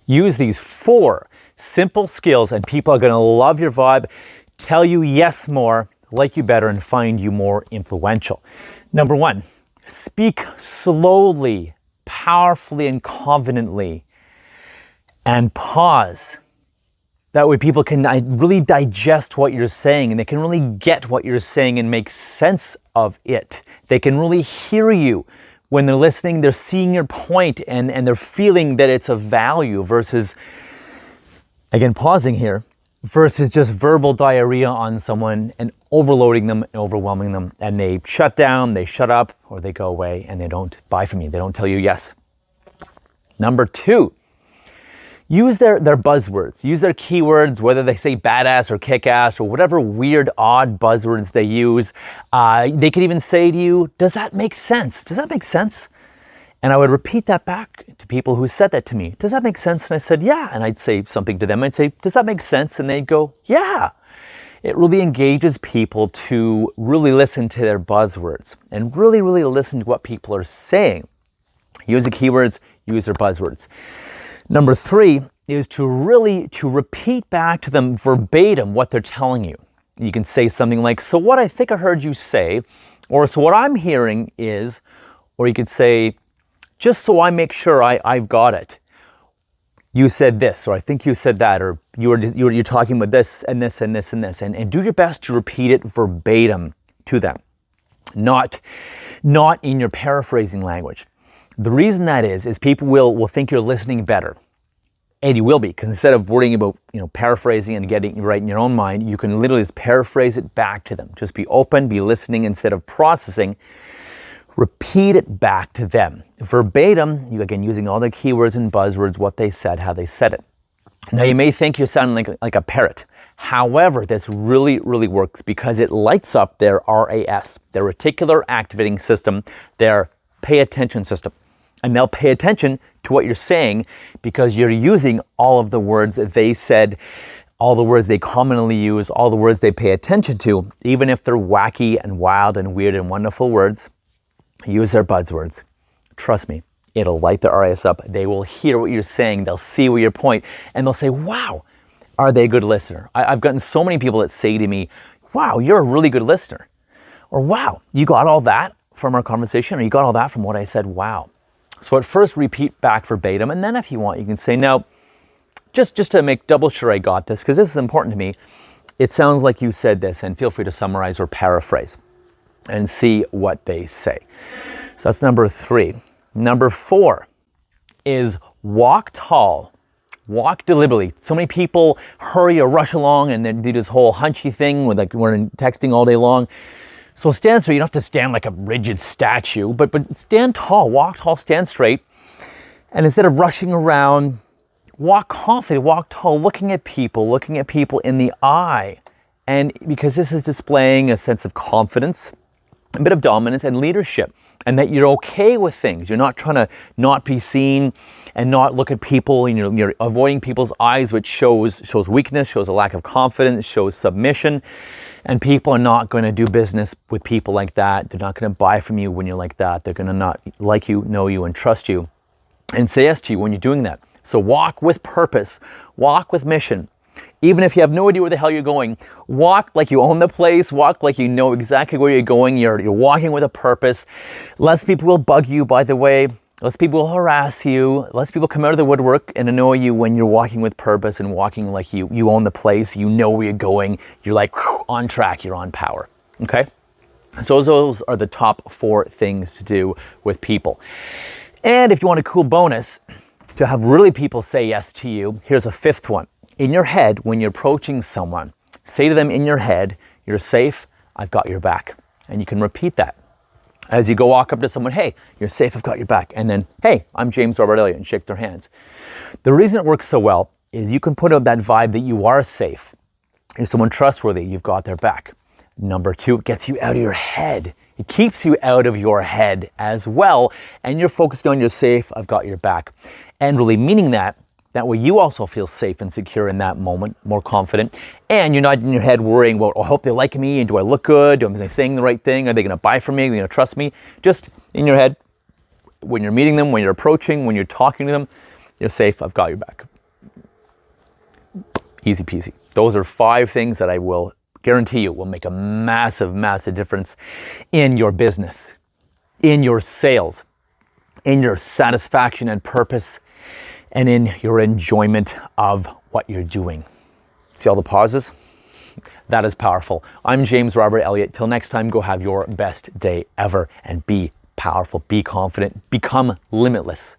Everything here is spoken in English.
Use these 4 simple skills and people are going to love your vibe, tell you yes more, like you better, and find you more influential. Number 1, speak slowly, powerfully, and confidently, and pause. That way people can really digest what you're saying and they can really get what you're saying and make sense of it. They can really hear you. When they're listening, they're seeing your point and they're feeling that it's of value versus, again, pausing here, versus just verbal diarrhea on someone and overloading them and overwhelming them. And they shut down, they shut up, or they go away and they don't buy from you. They don't tell you yes. Number 2, use their buzzwords, use their keywords, whether they say badass or kick-ass or whatever weird, odd buzzwords they use. They could even say to you, does that make sense? Does that make sense? And I would repeat that back to people who said that to me. Does that make sense? And I said, yeah. And I'd say something to them. I'd say, does that make sense? And they'd go, yeah. It really engages people to really listen to their buzzwords and really, really listen to what people are saying. Use the keywords, use their buzzwords. Number 3 is to repeat back to them verbatim what they're telling you. You can say something like, so what I think I heard you say, or so what I'm hearing is, or you could say, just so I make sure I've got it. You said this, or I think you said that, or you're talking about this and this and this and this, and do your best to repeat it verbatim to them, not in your paraphrasing language. The reason that is people will think you're listening better. And you will be, because instead of worrying about paraphrasing and getting it right in your own mind, you can literally just paraphrase it back to them. Just be open, be listening instead of processing. Repeat it back to them. Verbatim, you again using all their keywords and buzzwords, what they said, how they said it. Now you may think you're sounding like a parrot. However, this really, really works because it lights up their RAS, their reticular activating system, their pay attention system. And they'll pay attention to what you're saying because you're using all of the words that they said, all the words they commonly use, all the words they pay attention to, even if they're wacky and wild and weird and wonderful words. Use their buzzwords. Trust me, it'll light their RAS up. They will hear what you're saying. They'll see your point and they'll say, wow, are they a good listener? I've gotten so many people that say to me, wow, you're a really good listener. Or wow, you got all that from our conversation, or you got all that from what I said, wow. So at first repeat back verbatim, and then if you want, you can say, now, just to make double sure I got this, because this is important to me, it sounds like you said this, and feel free to summarize or paraphrase and see what they say. So that's number 3. Number 4 is walk tall, walk deliberately. So many people hurry or rush along and then do this whole hunchy thing with we're texting all day long. So stand straight. You don't have to stand like a rigid statue, but stand tall, walk tall, stand straight. And instead of rushing around, walk confidently, walk tall, looking at people in the eye. And because this is displaying a sense of confidence, a bit of dominance and leadership, and that you're okay with things. You're not trying to not be seen and not look at people, and you're avoiding people's eyes, which shows weakness, shows a lack of confidence, shows submission. And people are not going to do business with people like that. They're not going to buy from you when you're like that. They're going to not like you, know you, and trust you, and say yes to you when you're doing that. So walk with purpose, walk with mission. Even if you have no idea where the hell you're going, walk like you own the place, walk like you know exactly where you're going. You're walking with a purpose. Less people will bug you, by the way. Less people will harass you. Less people come out of the woodwork and annoy you when you're walking with purpose and walking like you own the place, you know where you're going. You're like on track, you're on power, okay? So those are the top 4 things to do with people. And if you want a cool bonus to have really people say yes to you, here's a 5th one. In your head, when you're approaching someone, say to them in your head, you're safe, I've got your back. And you can repeat that. As you go walk up to someone, hey, you're safe, I've got your back. And then, hey, I'm James Robert Elliott, and shake their hands. The reason it works so well is you can put out that vibe that you are safe. You're someone trustworthy, you've got their back. Number 2, it gets you out of your head. It keeps you out of your head as well. And you're focused on you're safe, I've got your back. And really meaning that way you also feel safe and secure in that moment, more confident. And you're not in your head worrying, well, I hope they like me, and do I look good? Am I saying the right thing? Are they going to buy from me? Are they going to trust me? Just in your head, when you're meeting them, when you're approaching, when you're talking to them, you're safe, I've got your back. Easy peasy. Those are 5 things that I will guarantee you will make a massive, massive difference in your business, in your sales, in your satisfaction and purpose, and in your enjoyment of what you're doing. See all the pauses? That is powerful. I'm James Robert Elliott. Till next time, go have your best day ever and be powerful, be confident, become limitless.